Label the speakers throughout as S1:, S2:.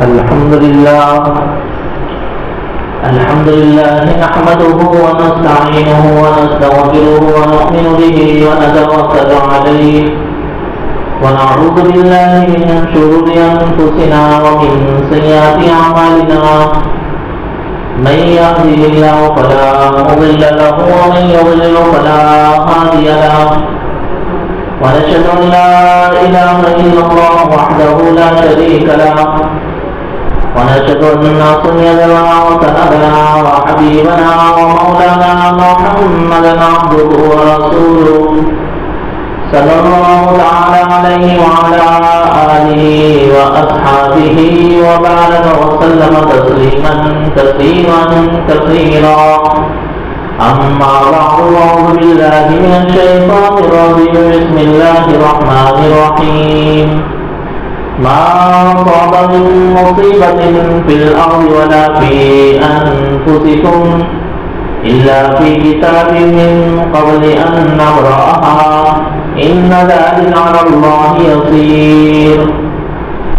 S1: الحمد لله نحمده ونستعينه ونستغفره ونؤمن به ونتوكل عليه ونعوذ بالله من شرور أنفسنا ومن سيئات أعمالنا من يهده الله فلا مضل له ومن يضلل فلا هادي له ونشهد أن لا إله إلا الله وحده لا شريك له ونشهد أن سيدنا وسندنا وحبيبنا ومولانا محمدا عبده ورسوله صلى الله تعالى عليه وعلى آله وأصحابه وبارك وسلم تسليما كثيرا أما بعد أعوذ بالله من الشيطان الرجيم بسم الله الرحمن الرحيم ما أصاب من مصيبة في الأرض ولا في أنفسكم إلا في كتاب من قبل أن نبرأها إن ذلك على الله يسير.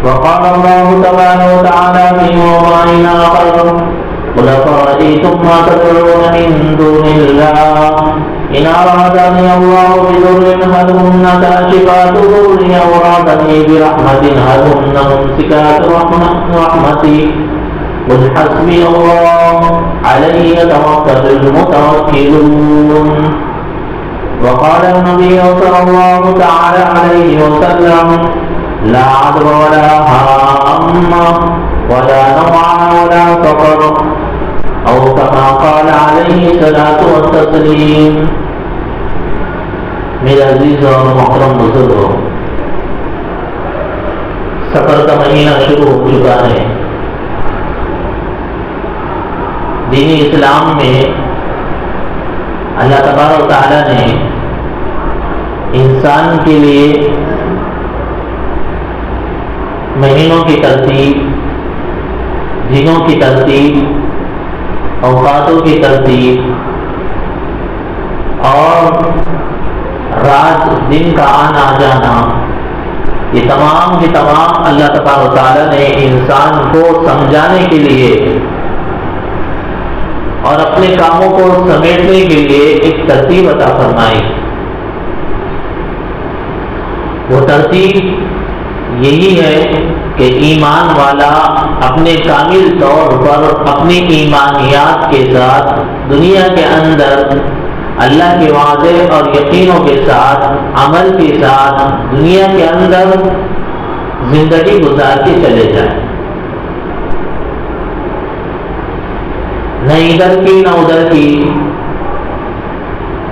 S1: وقال الله تبارك وتعالى في موضع آخر قل أفرأيتم ما تدعون من دون الله إن أرادني الله بضر هل هن كاشفات ضري أو أرادني برحمة هل هن ممسكات رحمتي قل حسبي الله عليه يتوكل المتوكلون. وقال النبي صلى الله تعالى عليه وسلم لا عدوى ولا هام ولا نوع ولا سفر أو كما قال عليه الصلاة والتسليم. میرے عزیز اور محترم بزرگوں، سفر کا مہینہ شروع ہو چکا ہے. دین اسلام میں اللہ تبارک و تعالیٰ نے انسان کے لیے مہینوں کی ترتیب، دنوں کی ترتیب، اوقاتوں کی ترتیب اور رات دن کا آنا جانا، یہ تمام کے تمام اللہ تبارک و تعالیٰ نے انسان کو سمجھانے کے لیے اور اپنے کاموں کو سمیٹنے کے لیے ایک ترتیب عطا فرمائی. وہ ترتیب یہی ہے کہ ایمان والا اپنے کامل طور پر اپنی ایمانیات کے ساتھ دنیا کے اندر اللہ کے وعدے اور یقینوں کے ساتھ عمل کے ساتھ دنیا کے اندر زندگی گزار کے چلے جائیں، نہ ادھر کی نہ ادھر کی.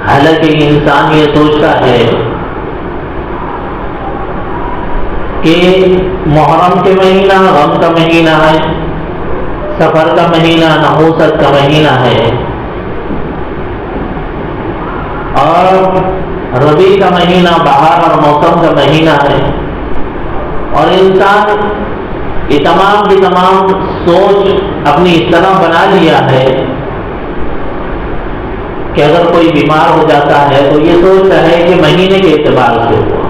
S1: حالانکہ انسان یہ سوچتا ہے کہ محرم کے مہینہ غم کا مہینہ ہے، سفر کا مہینہ نحوست کا مہینہ ہے، اور ربیع کا مہینہ بہار اور موسم کا مہینہ ہے. اور انسان یہ تمام کی تمام سوچ اپنی اس طرح بنا لیا ہے کہ اگر کوئی بیمار ہو جاتا ہے تو یہ سوچتا ہے کہ مہینے کے اعتبار سے ہوا،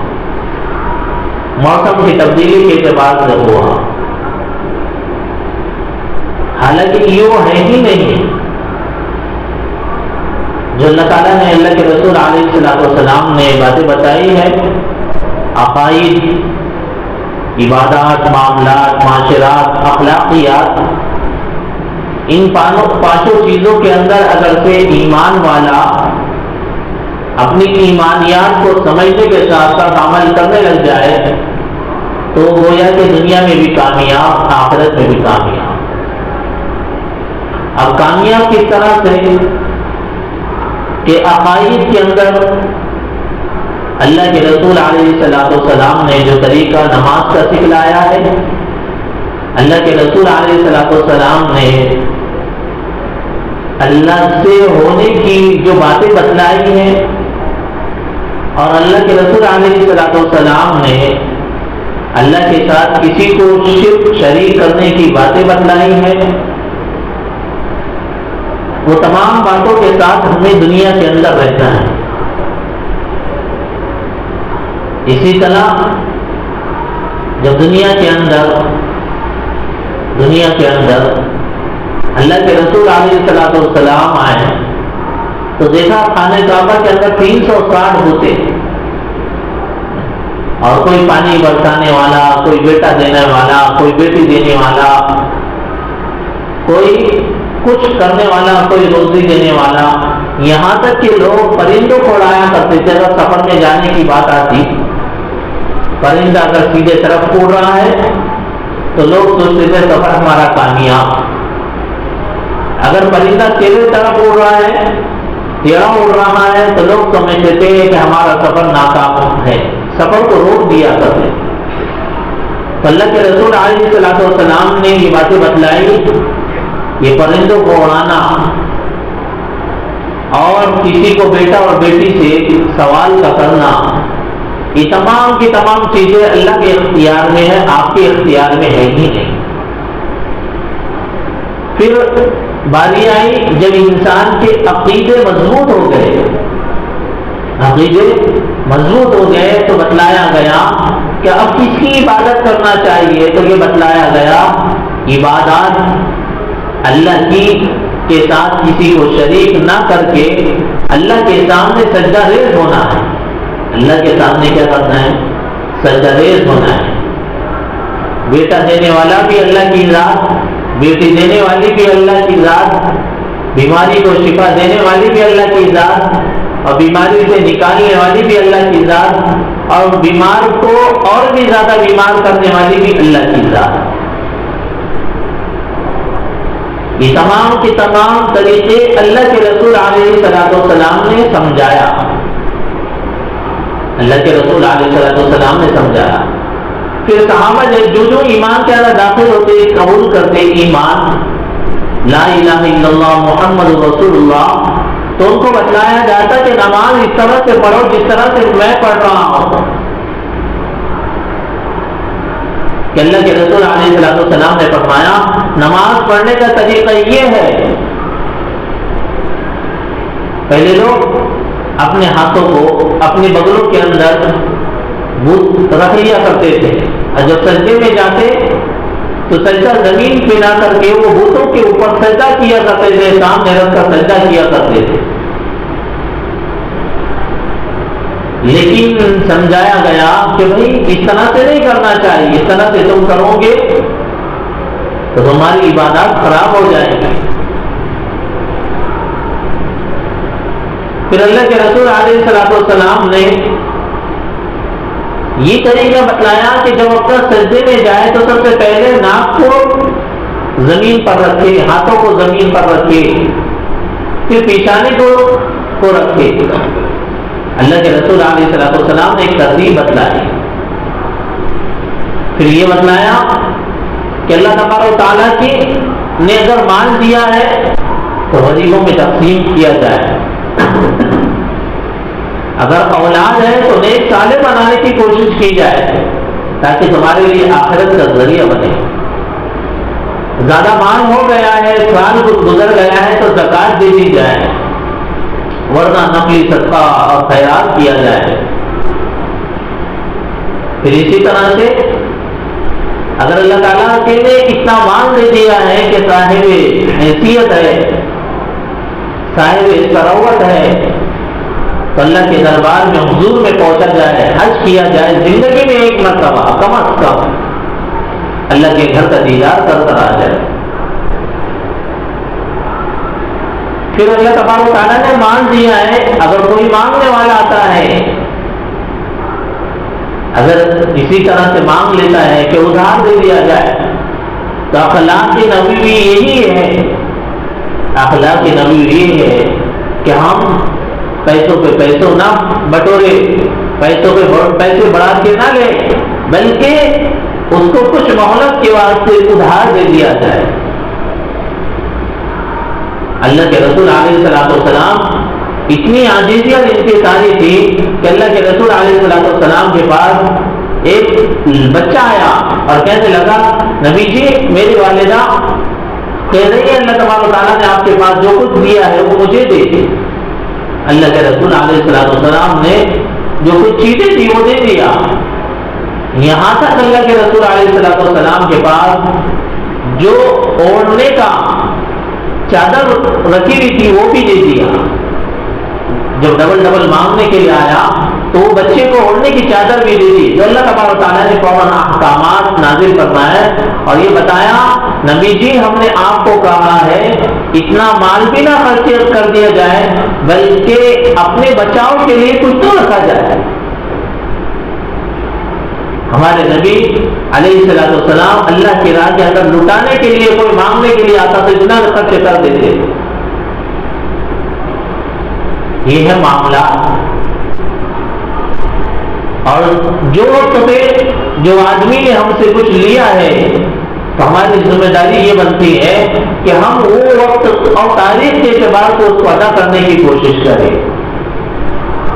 S1: موسم کی تبدیلی کے اعتبار سے ہوا. حالانکہ یہ وہ ہے ہی نہیں جو اللہ تعالیٰ نے اللہ کے رسول علیہ السلام نے باتیں بتائی ہے. عقائد، عبادات، معاملات، معاشرات، اخلاقیات، ان پانچوں چیزوں کے اندر اگر سے ایمان والا اپنی ایمانیات کو سمجھنے کے ساتھ ساتھ عمل کرنے لگ جائے تو گویا کہ دنیا میں بھی کامیاب، آخرت میں بھی کامیاب. اب کامیاب کس طرح سے کہ عقائد کے اندر اللہ کے رسول علیہ السلام نے جو طریقہ نماز کا سکھلایا ہے، اللہ کے رسول علیہ السلام نے اللہ سے ہونے کی جو باتیں بتلائی ہیں، اور اللہ کے رسول علیہ السلام نے اللہ کے ساتھ کسی کو شرک شریک کرنے کی باتیں بتلائی ہیں، وہ تمام باتوں کے ساتھ ہمیں دنیا کے اندر رہنا ہے. اسی طرح جب دنیا کے اندر دنیا کے اندر اللہ کے رسول علیہ السلام آئے تو دیکھا خانہ کعبہ کے اندر 360 بتیں، اور کوئی پانی برسانے والا، کوئی بیٹا دینے والا، کوئی بیٹی دینے والا، کوئی کچھ کرنے والا، کوئی روزی دینے والا، یہاں تک کہ لوگ پرندوں کو اڑایا کرتے تھے۔ اگر سفر میں جانے کی بات آتی، پرندہ اگر سیدھے طرف اڑ رہا ہے تو لوگ سوچتے تھے سفر ہمارا کامیاب، اگر پرندہ تیرے طرف اڑ رہا ہے، ٹیڑھا اڑ رہا ہے، تو لوگ سمجھتے تھے کہ ہمارا سفر ناکام ہے، سفر کو روک دیا کرتے۔ تو اللہ کے رسول علیہ السلام نے یہ باتیں بتلائی، یہ پرندوں کو اڑانا اور کسی کو بیٹا اور بیٹی سے سوال کا کرنا، یہ تمام کی تمام چیزیں اللہ کے اختیار میں ہے، آپ کے اختیار میں ہے ہی نہیں۔ پھر باری آئی جب انسان کے عقیدے مضبوط ہو گئے، عقیدے مضبوط ہو گئے تو بتلایا گیا کہ اب کس کی عبادت کرنا چاہیے، تو یہ بتلایا گیا عبادات اللہ کی کے ساتھ کسی کو شریک نہ کر کے اللہ کے سامنے سجدہ ریز ہونا ہے۔ اللہ کے سامنے کیا کرنا ہے؟ سجدہ ریز ہونا ہے۔ بیٹا دینے والا بھی اللہ کی ذات، بیٹی دینے والی بھی اللہ کی ذات، بیماری کو شفا دینے والی بھی اللہ کی ذات، اور بیماری سے نکالنے والی بھی اللہ کی ذات، اور بیمار کو اور بھی زیادہ بیمار کرنے والی بھی اللہ کی ذات۔ یہ تمام کے تمام طریقے اللہ کے رسول علیہ السلام نے سمجھایا، اللہ کے رسول علیہ السلام نے سمجھایا۔ پھر صحابہ جو ایمان کے اندر داخل ہوتے، قبول کرتے ایمان لا الہ الا اللہ محمد رسول اللہ، تو ان کو بتلایا جاتا کہ نماز اس طرح سے پڑھو جس طرح سے میں پڑھ رہا ہوں، کہ اللہ کے رسول علیہ السلام نے فرمایا نماز پڑھنے کا طریقہ یہ ہے، پہلے لوگ اپنے ہاتھوں کو اپنے بغلوں کے اندر بت رکھ لیا کرتے تھے، اور جب سجدے میں جاتے تو سجدہ زمین پہ نہ کر کے وہ بتوں کے اوپر سجدہ کیا کرتے تھے، سامنے رکھ کر سجدہ کیا کرتے تھے۔ لیکن سمجھایا گیا کہ بھائی اس طرح سے نہیں کرنا چاہیے، اس طرح سے تم کرو گے تو تمہاری عبادات خراب ہو جائیں گی۔ پھر اللہ کے رسول علیہ السلام نے یہ طریقہ بتلایا کہ جب اپنا سجدے میں جائے تو سب سے پہلے ناک کو زمین پر رکھے، ہاتھوں کو زمین پر رکھے، پھر پیشانی کو رکھے۔ اللہ کے رسول علیہ السلام نے ایک ترتیب بتلائی، پھر یہ بتلایا کہ اللہ تبارک و تعالیٰ کی نے اگر مال دیا ہے تو غریبوں میں تقسیم کیا جائے، اگر اولاد ہے تو نیک صالح بنانے کی کوشش کی جائے تاکہ تمہارے لیے آخرت کا ذریعہ بنے۔ زیادہ مال ہو گیا ہے، سال گزر گیا ہے تو زکوٰۃ دے دی جائے، ورنہ نقلی صدقہ اور خیرات کیا جائے۔ پھر اسی طرح سے اگر اللہ تعالیٰ کے نے اتنا مال دے دیا ہے کہ صاحب حیثیت ہے، صاحب ثروت ہے، تو اللہ کے دربار میں حضور میں پہنچا جائے، حج کیا جائے، زندگی میں ایک مرتبہ کم از کم اللہ کے گھر کا دیدار کر کر آ جائے۔ پھر اللہ تبارک و تعالیٰ نے مان دیا ہے، اگر کوئی مانگنے والا آتا ہے، اگر اسی طرح سے مانگ لیتا ہے کہ ادھار دے دیا جائے، تو اخلاق نبوی بھی یہی ہے، اخلاق نبوی یہ ہے کہ ہم پیسوں پہ پیسوں نہ بٹورے، پیسوں پہ پیسے بڑھا کے نہ لیں، بلکہ اس کو کچھ مہلت کے واسطے ادھار دے دیا جائے۔ اللہ کے رسول علیہ السلام اتنی عاجزی اور انکساری تھی کہ اللہ کے رسول علیہ السلام کے پاس ایک بچہ آیا اور کہنے لگا نبی جی میری والدہ کہہ رہی ہے اللہ تبارک و تعالیٰ نے آپ کے پاس جو کچھ دیا ہے وہ مجھے دے دے۔ اللہ کے رسول علیہ السلام نے جو کچھ چیزیں تھی وہ دے دیا، یہاں تک اللہ کے رسول علیہ السلام کے پاس جو اوڑھنے کا چادر رکھی ہوئی تھی وہ بھی دے دیا. جب ڈبل ڈبل مانگنے کے لیے آیا تو وہ بچے کو اوڑھنے کی چادر بھی دے دی. تو اللہ تبارک و تعالیٰ نے فوراً احکامات نازل فرمائے اور یہ بتایا نبی جی ہم نے آپ کو کہا ہے اتنا مال بھی نہ خرچ کر دیا جائے بلکہ اپنے بچاؤ کے لیے کچھ تو رکھا جائے. ہمارے نبی علیہ الصلوۃ والسلام اللہ کی راہ کے اندر لٹانے کے لیے کوئی مانگنے کے لیے آتا تو اتنا خرچ کر دیتے. یہ ہے معاملات. اور جو وقت پہ جو آدمی نے ہم سے کچھ لیا ہے تو ہماری ذمہ داری یہ بنتی ہے کہ ہم وہ وقت اور تاریخ کے اعتبار سے اس کو ادا کرنے کی کوشش کریں.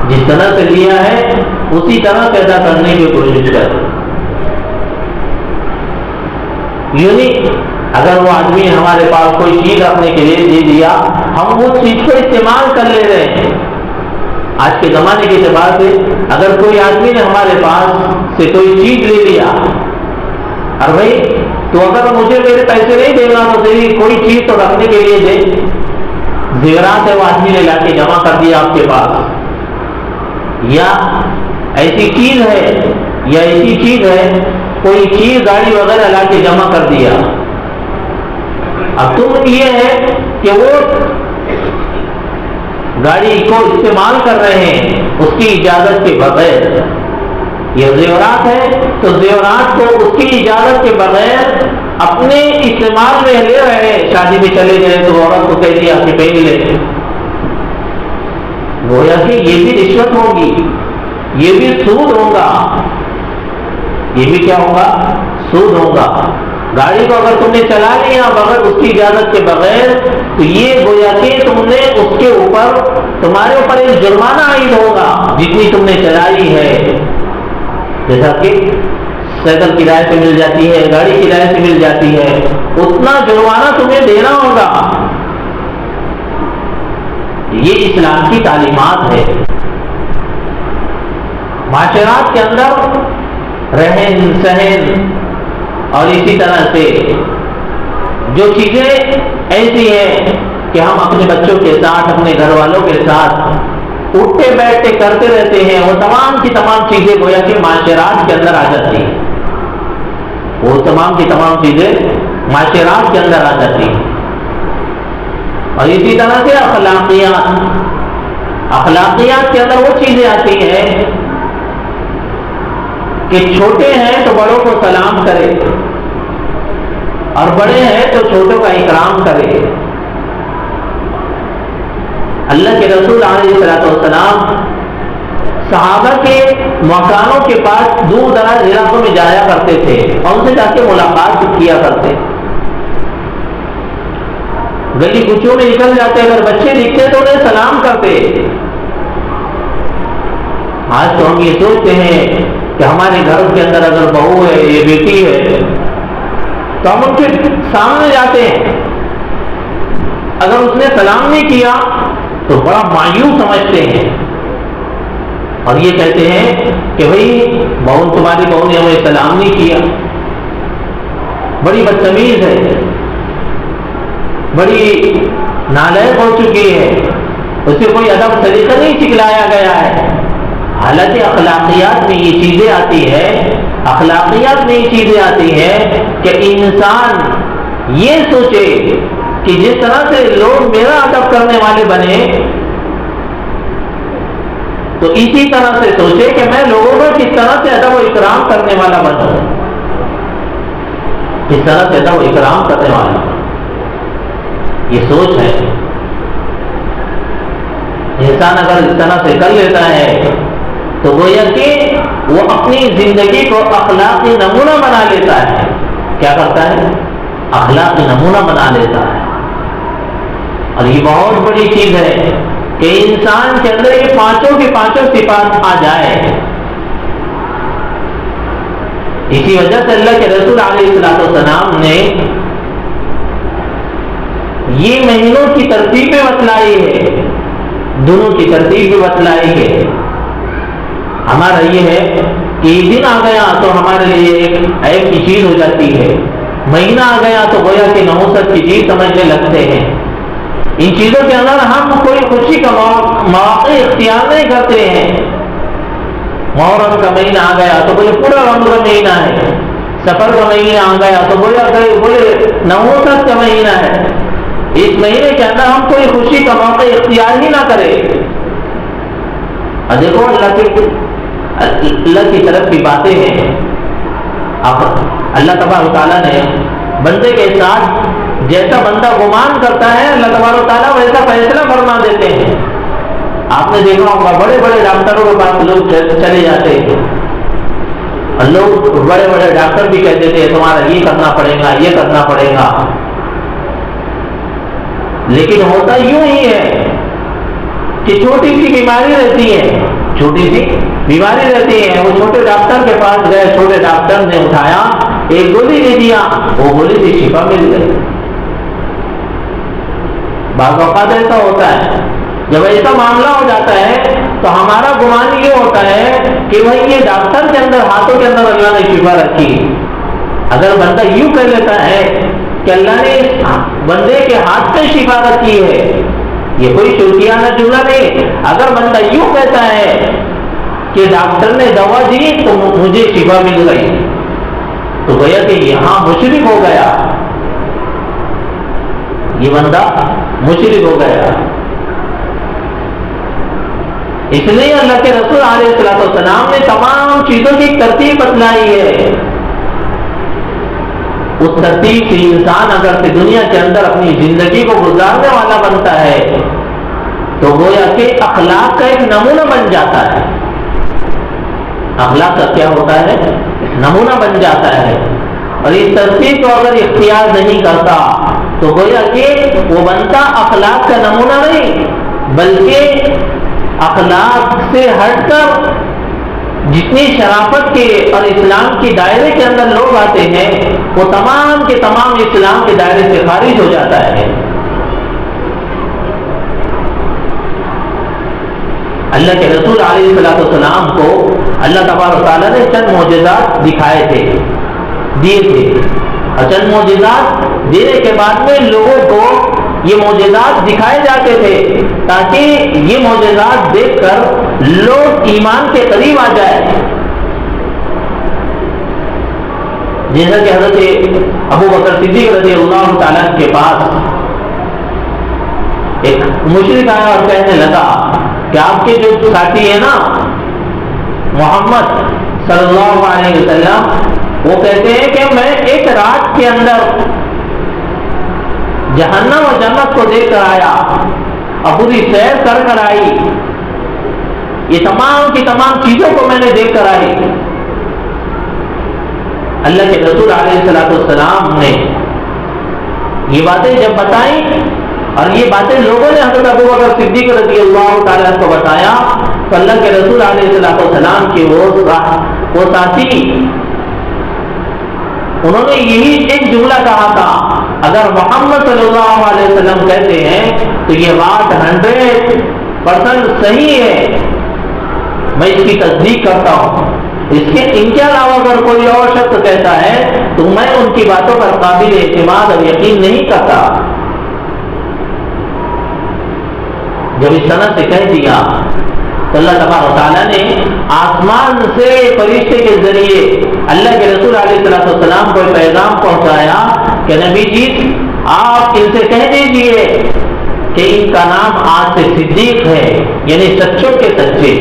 S1: جس طرح سے لیا ہے اسی طرح سے ادا کرنے کی کوشش کریں. یعنی اگر وہ آدمی ہمارے پاس کوئی چیز رکھنے کے لیے دے دیا ہم وہ چیز کو استعمال کر لے رہے ہیں. آج کے زمانے کے اعتبار سے اگر کوئی آدمی نے ہمارے پاس سے کوئی چیز لے لیا اور بھائی تو اگر مجھے میرے پیسے نہیں دے گا تو تیری کوئی چیز تو رکھنے کے لیے دے. زیورات ہے وہ آدمی نے لا کے جمع کر دیا آپ کے پاس, یا ایسی چیز ہے کوئی چیز گاڑی وغیرہ لا کے جمع کر دیا. اب تم یہ ہے کہ وہ گاڑی کو استعمال کر رہے ہیں اس کی اجازت کے بغیر. یہ زیورات ہے تو زیورات کو اس کی اجازت کے بغیر اپنے استعمال میں لے رہے ہیں. شادی میں چلے گئے تو عورت کو کہہ دیا کہ پہن لے. گویا کہ یہ بھی رشوت ہوگی, یہ بھی سود ہوگا. یہ بھی کیا ہوگا؟ سود ہوگا. گاڑی کو اگر تم نے چلا لیا بغیر اس کی اجازت کے بغیر تو یہ گویا کہ تم نے اس کے اوپر تمہارے اوپر ایک جرمانہ عائد ہوگا جتنی تم نے چلائی ہے. جیسا کہ سائیکل کرائے سے مل جاتی ہے, گاڑی کرائے سے مل جاتی ہے, اتنا جرمانہ تمہیں دینا ہوگا. یہ اسلام کی تعلیمات ہے. معاشرات کے اندر رہن سہن اور اسی طرح سے جو چیزیں ایسی ہیں کہ ہم اپنے بچوں کے ساتھ اپنے گھر والوں کے ساتھ اٹھتے بیٹھتے کرتے رہتے ہیں, وہ تمام کی تمام چیزیں گویا کہ معاشرات کے اندر آ جاتی ہیں. وہ تمام کی تمام چیزیں معاشرات کے اندر آ جاتی ہیں. اور اسی طرح سے اخلاقیات کے اندر وہ چیزیں آتی ہیں کہ چھوٹے ہیں تو بڑوں کو سلام کرے اور بڑے ہیں تو چھوٹوں کا اکرام کرے. اللہ کے رسول علیہ الصلوۃ والسلام صحابہ کے مکانوں کے پاس دور دراز علاقوں میں جایا کرتے تھے اور ان سے جا کے ملاقات کیا کرتے. گلی کوچوں میں نکل جاتے, اگر بچے دکھتے تو انہیں سلام کرتے. آج تو ہم یہ سوچتے ہیں کہ ہمارے گھر کے اندر اگر بہو ہے یہ بیٹی ہے تو ہم ان کے سامنے جاتے ہیں, اگر اس نے سلام نہیں کیا تو بڑا مایوس سمجھتے ہیں اور یہ کہتے ہیں کہ بھائی تمہاری بہو نے ہمیں سلام نہیں کیا, بڑی بدتمیز ہے, بڑی نالائق ہو چکی ہے, اسے کوئی ادب طریقہ نہیں سکھلایا گیا ہے. حالانکہ اخلاقیات میں یہ چیزیں آتی ہے, اخلاقیات میں یہ چیزیں آتی ہے کہ انسان یہ سوچے کہ جس طرح سے لوگ میرا ادب کرنے والے بنے تو اسی طرح سے سوچے کہ میں لوگوں کو کس طرح سے ادب و اکرام کرنے والا بنوں, کس طرح سے ادب و اکرام کرنے والا. یہ سوچ ہے. انسان اگر اس طرح سے کر لیتا ہے تو گویا کہ وہ اپنی زندگی کو اخلاقی نمونہ بنا لیتا ہے. کیا کرتا ہے؟ اخلاقی نمونہ بنا لیتا ہے. اور یہ بہت بڑی چیز ہے کہ انسان کے اندر یہ پانچوں کی پانچوں صفات آ جائے. اسی وجہ سے اللہ کے رسول علیہ الصلوۃ والسلام نے یہ مہینوں کی ترتیب میں بتلائی ہے, دونوں کی ترتیب میں بتلائی ہے. ہمارا یہ ہے کہ یہ دن آ گیا تو ہمارے لیے ایک عیب کی چیز ہو جاتی ہے, مہینہ آ گیا تو گویا کہ نحوست کی چیز سمجھنے لگتے ہیں. ان چیزوں کے اندر ہم کوئی خوشی کا مواقع اختیار نہیں کرتے ہیں. محرم کا مہینہ آ گیا تو بولے پورا رمضان کا مہینہ ہے. سفر کا مہینہ آ گیا تو بولے نحوست کا مہینہ ہے. اس مہینے کے اندر ہم کوئی خوشی کا موقع اختیار ہی نہ کرے. اور دیکھو اللہ کی طرف کی باتیں ہیں. اللہ تبارک تعالیٰ نے بندے کے ساتھ جیسا بندہ گمان کرتا ہے اللہ تبارک تعالیٰ ویسا فیصلہ فرما دیتے ہیں. آپ نے دیکھا ہوگا بڑے بڑے ڈاکٹروں کے پاس لوگ چلے جاتے ہیں اور لوگ بڑے بڑے ڈاکٹر بھی کہتے تھے تمہارا یہ کرنا پڑے گا یہ کرنا پڑے گا. لیکن ہوتا یوں ہی ہے کہ چھوٹی سی بیماری رہتی ہے, چھوٹی سی بیماری رہتی ہے. وہ چھوٹے ڈاکٹر کے پاس گئے, چھوٹے ڈاکٹر نے اٹھایا, ایک گولی دے دیا, وہ گولی سے شفا مل گئی. بعض اوقات ایسا ہوتا ہے جب ایسا معاملہ ہو جاتا ہے تو ہمارا گمان یہ ہوتا ہے کہ بھائی یہ ڈاکٹر کے اندر ہاتھوں کے اندر اللہ نے شفا رکھی. اگر بندہ یوں کہہ لیتا ہے کہ اللہ نے بندے کے ہاتھ پہ شفا رکھی ہے, یہ کوئی شرکیانہ جملہ نہیں. اگر بندہ یوں کہتا ہے کہ ڈاکٹر نے دوا دی تو مجھے شفا مل گئی, تو گویا کہ یہاں مشرک ہو گیا, یہ بندہ مشرک ہو گیا. اس لیے اللہ کے رسول علیہ السلام نے تمام چیزوں کی ترتیب بتلائی ہے. اس ترتیب سے انسان اگر سے دنیا کے اندر اپنی زندگی کو گزارنے والا بنتا ہے تو گویا کہ اخلاق کا ایک نمونہ بن جاتا ہے. اخلاق کا کیا ہوتا ہے؟ نمونہ بن جاتا ہے. اور اس ترتیب کو اگر اختیار نہیں کرتا تو گویا کہ وہ بنتا اخلاق کا نمونہ نہیں, بلکہ اخلاق سے ہٹ کر جتنی شرافت کے اور اسلام کے دائرے کے اندر لوگ آتے ہیں وہ تمام کے تمام اسلام کے دائرے سے خارج ہو جاتا ہے. اللہ کے رسول علیہ السلام کو اللہ تبارک تعالیٰ نے چند معجزات دکھائے تھے, دیے تھے, اور چند معجزات دینے کے بعد میں لوگوں کو یہ معجزات دکھائے جاتے تھے تاکہ یہ معجزات دیکھ کر لوگ ایمان کے قریب آ جائیں. جیسا کہ حضرت ابو بکر صدیق رضی اللہ تعالیٰ کے پاس ایک مشرک آیا اور کہنے لگا کہ آپ کے جو ساتھی ہیں نا محمد صلی اللہ علیہ وسلم, وہ کہتے ہیں کہ میں ایک رات کے اندر جہنم اور جنت کو دیکھ کر آیا اور پوری سیر کر کر آئی, یہ تمام کی تمام چیزوں کو میں نے دیکھ کر آئی. اللہ کے رسول علیہ السلام نے یہ باتیں جب بتائیں اور یہ باتیں لوگوں نے حضرت ابو بکر صدیق رضی اللہ تعالیٰ کو بتایا تو اللہ کے رسول علیہ السلام کے وہ ساتھی انہوں نے یہی ایک جملہ کہا تھا, اگر محمد صلی اللہ علیہ وسلم کہتے ہیں تو یہ بات 100% صحیح ہے, میں اس کی تصدیق کرتا ہوں. ان کے علاوہ اگر کوئی اور شخص کہتا ہے تو میں ان کی باتوں پر قابل اعتماد اور یقین نہیں کرتا. جب اس طرح سے کہہ دیا تو اللہ تبارک تعالیٰ نے آسمان سے فرشتے کے ذریعے اللہ کے رسول علیہ السلام کو پیغام پہنچایا کہ نبی جی آپ ان سے کہہ دیجئے کہ ان کا نام آج سے صدیق ہے, یعنی سچوں کے سچے.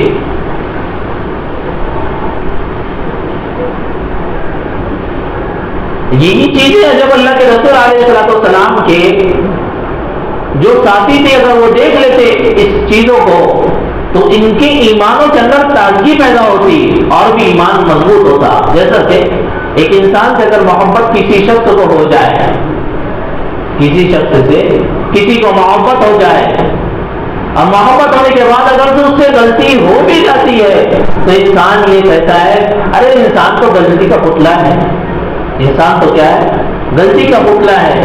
S1: یہی چیزیں جب اللہ کے رسول علیہ السلام کے جو ساتھی تھے اگر وہ دیکھ لیتے اس چیزوں کو تو ان کے ایمانوں کے اندر تازگی پیدا ہوتی اور بھی ایمان مضبوط ہوتا. جیسا کہ ایک انسان سے اگر محبت کسی شخص کو ہو جائے, کسی شخص سے کسی کو محبت ہو جائے اور محبت ہونے کے بعد اگر تو اس سے غلطی ہو بھی جاتی ہے تو انسان یہ کہتا ہے ارے انسان تو غلطی کا پتلا ہے, انسان تو کیا ہے غلطی کا پتلا ہے.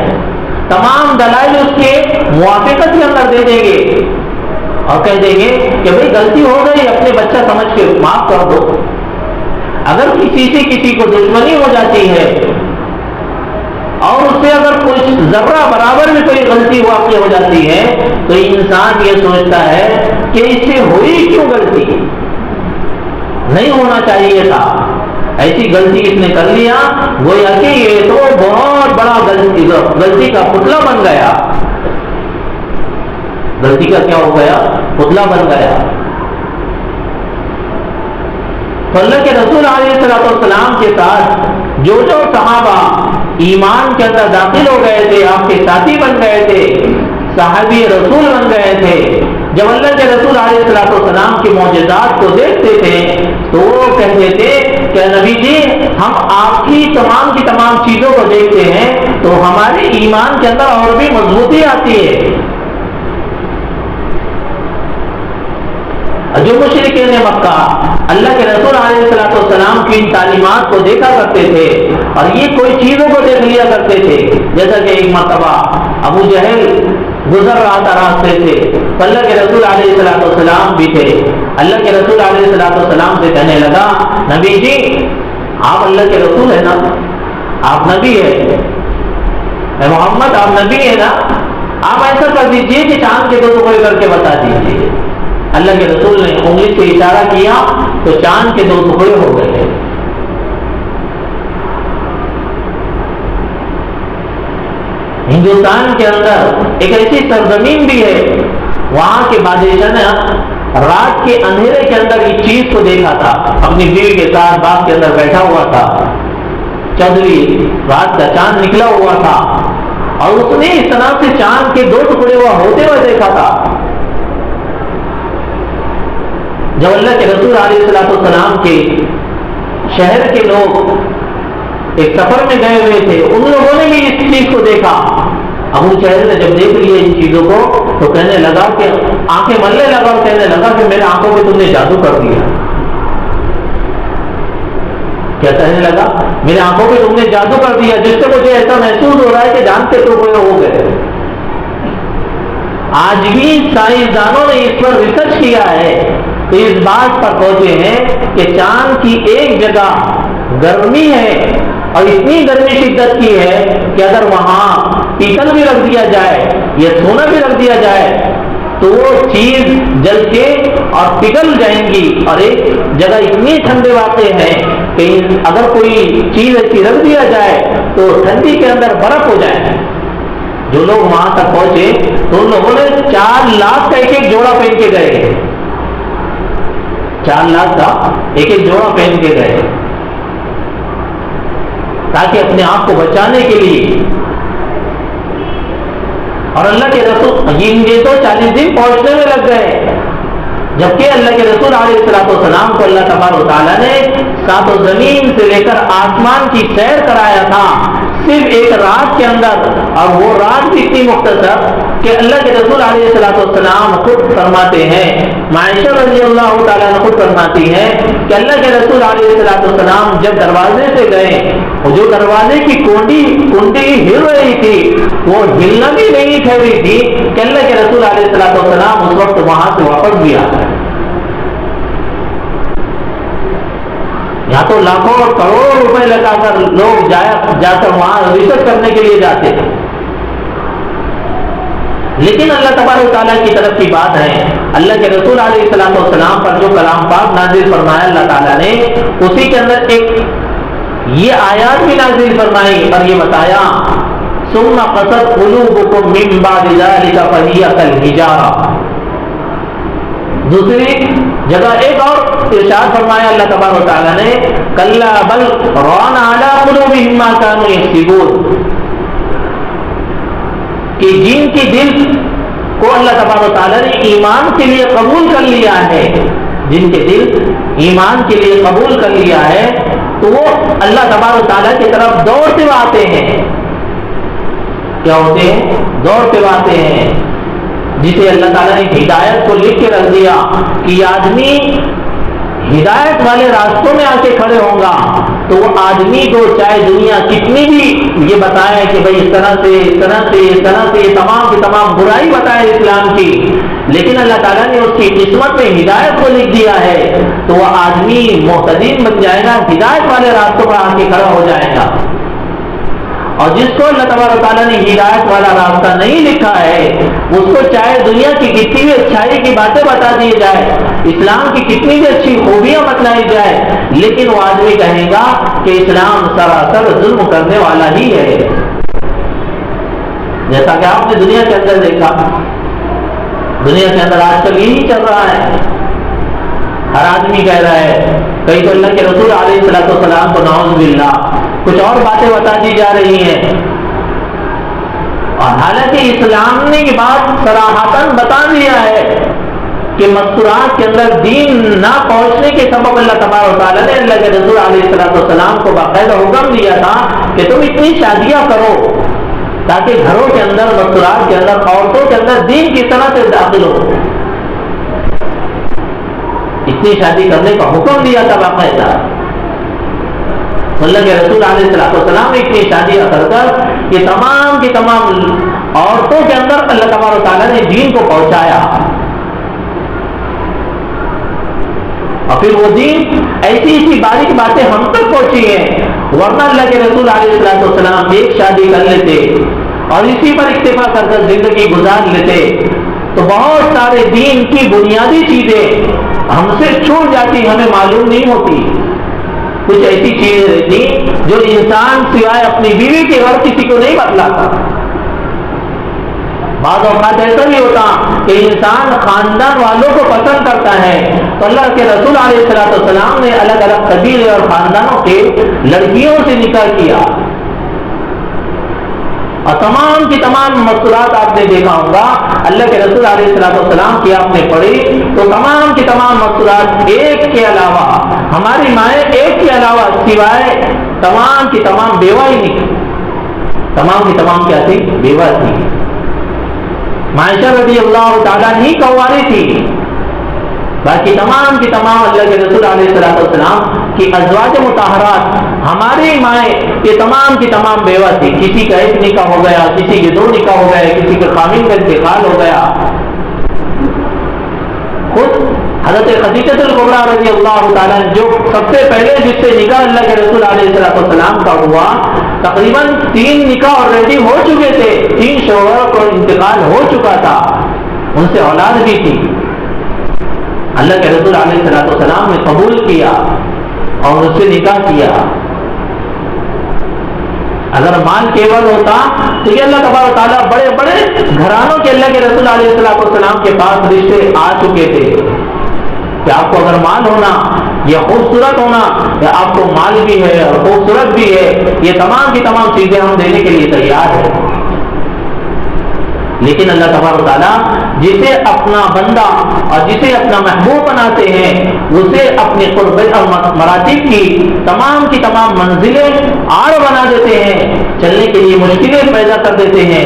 S1: تمام دلائل اس کے موافقت کے اندر دے دیں گے اور کہہ دیں گے کہ بھئی غلطی ہو گئی, اپنے بچہ سمجھ کے معاف کر دو. اگر کسی سے کسی کو دشمنی ہو جاتی ہے ذرہ برابر بھی کوئی غلطی واقع ہو جاتی ہے تو انسان یہ سوچتا ہے کہ اس سے ہوئی کیوں غلطی، نہیں ہونا چاہیے تھا، ایسی غلطی اس نے کر لیا، گویا کہ یہ تو بہت بڑا غلطی کا پتلا بن گیا، غلطی کا کیا ہو گیا، پتلا بن گیا۔ تو اللہ کے رسول علیہ السلام کے ساتھ جو صحابہ ایمان کے اندر داخل ہو گئے تھے، آپ کے ساتھی بن گئے تھے، صحابی رسول بن گئے تھے، جب اللہ کے رسول علیہ السلام کے معجزات کو دیکھتے تھے تو وہ کہتے تھے کہ نبی جی ہم آپ کی تمام چیزوں کو دیکھتے ہیں تو ہمارے ایمان کے اندر اور بھی مضبوطی آتی ہے۔ جو مشرکین مکہ اللہ کے رسول علیہ السلام کی ان تعلیمات کو دیکھا کرتے تھے اور یہ کوئی چیزوں کو دیکھ لیا کرتے تھے، جیسا کہ ایک مرتبہ ابو جہل گزر رہا تھا راستے سے، اللہ کے رسول علیہ السلام بھی تھے، اللہ کے رسول علیہ السلام سے کہنے لگا نبی جی آپ اللہ کے رسول ہیں نا، آپ نبی ہے، اے محمد آپ نبی ہے نا، آپ ایسا کر دیجئے کہ چاند کے 2 ٹکڑے کر کے بتا دیجئے۔ اللہ کے رسول نے انگلی سے اشارہ کیا تو چاند کے 2 ٹکڑے ہو گئے۔ ہندوستان کے اندر ایک ایسی سرزمین بھی ہے، وہاں کے بادشاہ نے رات کے اندھیرے کے اندر اس چیز کو دیکھا تھا، اپنی بیوی کے ساتھ باغ کے اندر بیٹھا ہوا تھا، چودھویں رات کا چاند نکلا ہوا تھا اور اس نے اس طرح سے چاند کے 2 ٹکڑے ہوا ہوتے ہوئے دیکھا تھا۔ جب اللہ کے رسول علیہ السلام کے شہر کے لوگ ایک سفر میں گئے ہوئے تھے، ان لوگوں نے بھی اس چیز کو دیکھا، ابو جہل نے جب دیکھ لیا ان چیزوں کو تو کہنے لگا کہ آنکھیں ملنے لگا اور کہنے لگا کہ میرے آنکھوں پہ تم نے جادو کر دیا۔ کیا کہنے لگا؟ میرے آنکھوں پہ تم نے جادو کر دیا، جس سے مجھے ایسا محسوس ہو رہا ہے کہ جان کے ٹکڑے ہو گئے۔ آج بھی سائنسدانوں نے اس پر ریسرچ کیا ہے تو اس بات پر پہنچے ہیں کہ چاند کی ایک جگہ گرمی ہے اور اتنی گرمی شدت کی ہے کہ اگر وہاں پیتل بھی رکھ دیا جائے یا سونا بھی رکھ دیا جائے تو وہ چیز جل کے اور پگھل جائیں گی، اور ایک جگہ اتنی ٹھنڈے واقع ہے کہ اگر کوئی چیز ایسی رکھ دیا جائے تو ٹھنڈی کے اندر برف ہو جائے۔ جو لوگ وہاں تک پہنچے تو ان لوگوں نے 4 لاکھ کا ایک جوڑا پہن کے گئے، 4 لاکھ کا ایک جوڑا پہن کے گئے تاکہ اپنے آپ کو بچانے کے لیے۔ اور اللہ کے رسول یہ تو 40 دن پہنچنے میں لگ گئے، جبکہ اللہ کے رسول علیہ السلام کو اللہ تبارک و تعالیٰ نے 7 زمین سے لے کر آسمان کی سیر کرایا تھا صرف ایک رات کے اندر، اور وہ رات بھی اتنی مختصر کہ اللہ کے رسول علیہ السلام خود فرماتے ہیں، عائشہ رضی اللہ تعالیٰ عنہ خود فرماتی ہیں کہ اللہ کے رسول علیہ السلام جب دروازے سے گئے، جو دروازے کی کنڈی ہل رہی تھی وہ ہلنا بھی نہیں ٹھہری تھی کہ اللہ کے رسول علیہ السلام اس وقت وہاں سے واپس بھی آ گئے۔ یہاں تو لاکھوں اور کروڑوں روپے لگا کر لوگ جا کر وہاں ریسرچ کرنے کے لیے جاتے ہیں، لیکن اللہ تبارک و تعالیٰ کی طرف کی بات ہے، اللہ کے رسول علیہ السلام پر جو کلام پاک نازل فرمایا اللہ تعالیٰ نے، اسی کے اندر ایک یہ آیات بھی نازل فرمائی اور یہ بتایا ثم قست قلوبکم من بعد ذلک فہی کالحجارہ۔ دوسری جگہ ایک اور ارشاد فرمایا اللہ تبارک و تعالیٰ نے کلا بل ران علی قلوبہم ما کانوا یکسبون، کہ جن کی دل کو اللہ تبارک و تعالیٰ نے ایمان کے لیے قبول کر لیا ہے، جن کے دل ایمان کے لیے قبول کر لیا ہے تو وہ اللہ تبارک و تعالیٰ کی طرف دوڑتے آتے ہیں۔ کیا ہوتے ہیں؟ دوڑتے آتے ہیں، جسے اللہ تعالیٰ نے ہدایت کو لکھ کے رکھ دیا کہ یہ آدمی ہدایت والے راستوں میں آ کے کھڑے ہوں گا تو وہ آدمی کو چاہے دنیا کتنی بھی یہ بتائے کہ بھائی اس طرح سے اس طرح سے اس طرح سے یہ تمام کی تمام برائی بتائے اسلام کی، لیکن اللہ تعالیٰ نے اس کی قسمت میں ہدایت کو لکھ دیا ہے تو وہ آدمی محتدین بن جائے گا، ہدایت والے راستوں پر آ کے کھڑا ہو جائے گا۔ اور جس کو اللہ تبارک تعالیٰ نے ہدایت والا راستہ نہیں لکھا ہے، اس کو چاہے دنیا کی کتنی بھی اچھائی کی باتیں بتا دی جائے، اسلام کی کتنی بھی اچھی خوبیاں بتلائی جائے، لیکن وہ آدمی کہے گا کہ اسلام سراسر ظلم کرنے والا ہی ہے۔ جیسا کہ آپ نے دنیا کے اندر دیکھا، دنیا کے اندر آج کل یہی چل رہا ہے، ہر آدمی کہہ رہا ہے، کئی تو اللہ کے رسول علیہ السلام کو نعوذ باللہ کچھ اور باتیں بتا دی جا رہی ہیں، اور حالانکہ اسلام نے یہ بات صراحتاً بتا دیا ہے کہ مستورات کے اندر دین نہ پہنچنے کے سبب اللہ تبارک و تعالیٰ نے اللہ کے رسول علیہ السلام کو باقاعدہ حکم دیا تھا کہ تم اتنی شادیاں کرو تاکہ گھروں کے اندر، مستورات کے اندر، عورتوں کے اندر دین کی طرح سے داخل ہو۔ اتنی شادی کرنے کا حکم دیا تھا باقاعدہ۔ اللہ کے رسول علیہ السلام نے اتنی شادیاں کر کر یہ تمام کی تمام عورتوں کے اندر اللہ تبارک و تعالیٰ نے دین کو پہنچایا، اور پھر وہ دین ایسی ایسی باریک باتیں ہم تک پہنچی ہیں، ورنہ اللہ کے رسول علیہ السلام ایک شادی کر لیتے اور اسی پر اکتفا کر کر زندگی گزار لیتے تو بہت سارے دین کی بنیادی چیزیں ہم سے چھوٹ جاتی، ہمیں معلوم نہیں ہوتی۔ کچھ ایسی چیزیں رہتی جو انسان سوائے اپنی بیوی کے اور کسی کو نہیں بتلاتا۔ بعض اوقات ایسا بھی ہوتا کہ انسان خاندان والوں کو پسند کرتا ہے تو اللہ کے رسول علیہ السلام نے الگ الگ قبیلے اور خاندانوں کے لڑکیوں سے نکاح کیا، اور تمام کی تمام مستورات آپ نے دیکھا ہوگا اللہ کے رسول علیہ السلام کی آپ نے پڑھی تو تمام کی تمام مستورات ایک کے علاوہ، ہماری مائیں ایک کے علاوہ سوائے تمام کی تمام بیوہ ہی نکلی، تمام کی تمام کیا تھی؟ بیوہ تھی۔ عائشہ رضی اللہ تعالیٰ ہی کنواری تھی، باقی تمام کی تمام اللہ کے رسول علیہ السلام کی ازواج مطہرات، ہماری مائیں یہ تمام کی تمام بیوہ تھی۔ کسی کا ایک نکاح ہو گیا، کسی کے دو نکاح ہو گئے، کسی کے خامن کا انتقال ہو گیا۔ خود حضرت خدیجہ الکبریٰ رضی اللہ تعالیٰ جو سب سے پہلے جس سے نکاح اللہ کے رسول علیہ السلام کا ہوا، تقریباً 3 نکاح آلریڈی ہو چکے تھے، 3 شوہر کو انتقال ہو چکا تھا، ان سے اولاد بھی تھی۔ اللہ کے رسول علیہ السلام نے قبول کیا اور اس سے نکاح کیا۔ اگر مال کیول ہوتا تو یہ اللہ تبارک و تعالیٰ بڑے بڑے گھرانوں کے اللہ کے رسول علیہ السلام کے پاس رشتے آ چکے تھے کہ آپ کو اگر مال ہونا یا خوبصورت ہونا، یا آپ کو مال بھی ہے اور خوبصورت بھی ہے، یہ تمام کی تمام چیزیں ہم دینے کے لیے تیار ہیں۔ لیکن اللہ تبارک و تعالیٰ جسے اپنا بندہ اور جسے اپنا محبوب بناتے ہیں اسے اپنے قرب اور مراتب کی تمام منزلیں آڑ بنا دیتے ہیں، چلنے کے لیے مشکلیں پیدا کر دیتے ہیں۔